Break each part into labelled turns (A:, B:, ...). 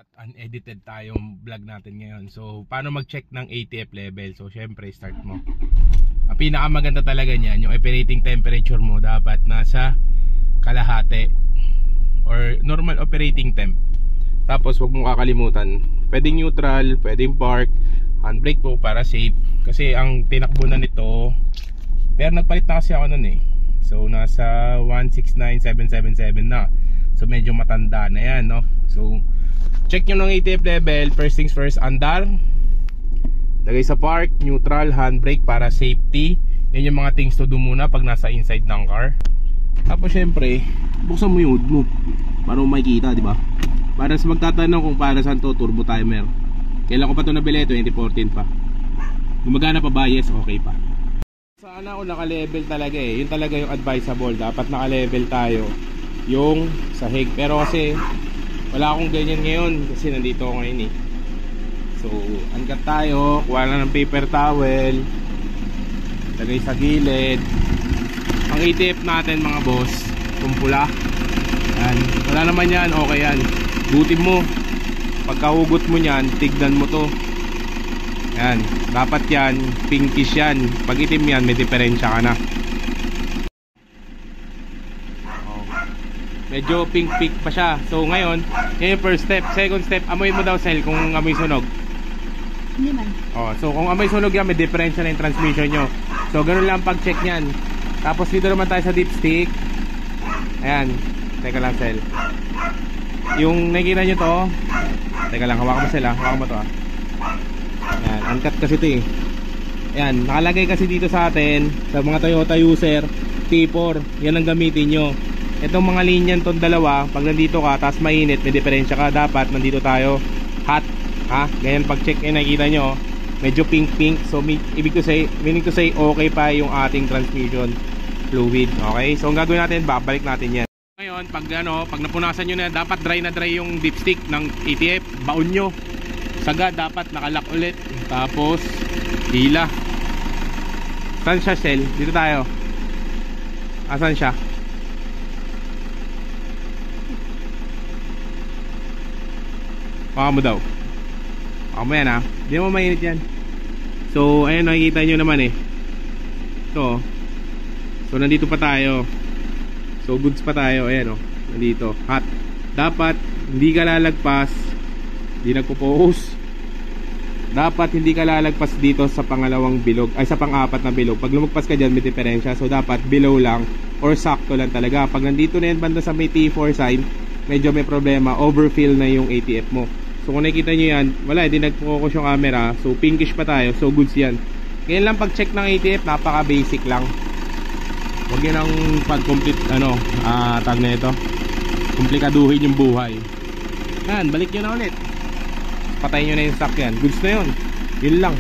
A: At unedited tayong vlog natin ngayon. So paano mag-check ng ATF level? So syempre start mo. Ang pinakamaganda talaga niyan, yung operating temperature mo dapat nasa kalahati or normal operating temp. Tapos wag mong kakalimutan, pwedeng neutral, pwedeng park, handbrake po para safe. Kasi ang tinakbo na nito, pero nagpalit na kasi ako nun eh. So nasa 169777 na. So medyo matanda na yan, no? So check nyo ng ATF level. First things first, andar, lagay sa park, neutral, handbrake para safety. Yan yung mga things to do muna pag nasa inside ng car. Tapos syempre, buksan mo yung hood mo para mo makikita, di ba? Para sa magtatanong kung para saan to, turbo timer. Kailan ko pa to nabili? 2014 pa. Gumagana pa ba? Yes, okay pa. Sana ako naka-level talaga eh. Yun talaga yung advisable. Dapat naka-level tayo yung sahig. Pero kasi wala akong ganyan ngayon kasi nandito ako ngayon eh. So angkat tayo, kuha lang ng paper towel, lagay sa gilid. Ang ATF natin mga boss, kung pula yan, wala naman yan, okay yan. Butin mo, pagkahugot mo yan, tignan mo to. Yan, dapat yan, pinkish yan. Pag itim yan, may diferensya ka na. Medyo pink pa siya. So ngayon, yan yung first step. Second step, amoy mo daw cell kung amoy sunog.
B: Hindi man.
A: So kung amoy sunog yan, may diferensya na yung transmission nyo. So ganun lang pag-check nyan. Tapos dito naman tayo sa dipstick. Ayan, teka lang cell. Yung nakikita nyo to, teka lang, hawakan mo cell ha. Hawakan mo to ha. Ayan, uncut kasi ito eh. Ayan, nakalagay kasi dito sa atin, sa mga Toyota user, T4. Yan ang gamitin nyo. Itong mga linyan tong dalawa, pag nandito ka, tapos mainit, may diferensya ka. Dapat nandito tayo, hot. Ha? Ganyan pag check in, nakikita nyo, medyo pink. So meaning to say, okay pa yung ating transmission fluid. Okay? So ang gagawin natin, babalik natin yan. Ngayon, pag napunasan nyo na, dapat dry na dry yung dipstick ng ATF. Baon nyo. Sagad, dapat nakalock ulit. Tapos, hila. Saan siya, Shell? Dito tayo. Asan siya? Baka mo daw. Baka mo yan ha. Hindi mo mainit yan. So ayun, nakikita nyo naman eh. Ito. So nandito pa tayo. So goods pa tayo. Ayan o. Nandito. Hot. Dapat hindi ka lalagpas. Hindi nagpo-post. Dapat hindi ka lalagpas dito sa pangalawang bilog. Ay sa pang-apat na bilog. Pag lumagpas ka dyan may diferensya. So dapat below lang. Or sakto lang talaga. Pag nandito na yan banda sa may T4 sign, medyo may problema, overfill na yung ATF mo. So kung nakikita nyo yan, wala, hindi nag-focus yung camera. So pinkish pa tayo, so goods yan. Ngayon lang pag check ng ATF, napaka basic lang. Huwag yun ang pag-complete, tag na ito, komplikaduhin yung buhay. Yan, balik nyo na ulit. Patayin nyo na yung stock yan, goods na yun. Yun lang,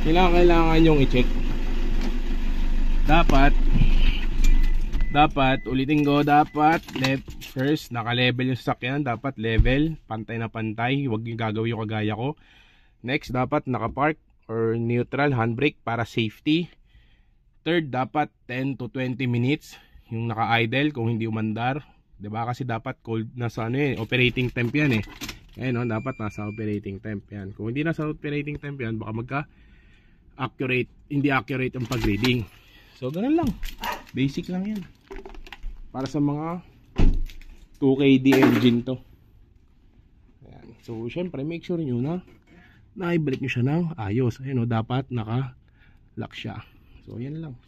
A: yun lang kailangan yung i-check. Dapat, ulitin ko, dapat left first, naka-level yung sasakyan, dapat level, pantay na pantay, huwag yung gagawin yung kagaya ko. Next, dapat naka-park or neutral, handbrake para safety. Third, dapat 10 to 20 minutes yung naka-idle kung hindi umandar. Diba? Kasi dapat cold, nasa operating temp yan eh. Ayun, dapat nasa operating temp yan. Kung hindi nasa operating temp yan, baka hindi accurate yung pag-reading. So, ganun lang. Basic lang yan. Para sa mga 2KD engine to. Ayan. So syempre make sure nyo na naibalik nyo siya ng ayos. Ayun o, dapat naka-lock siya. So yan lang.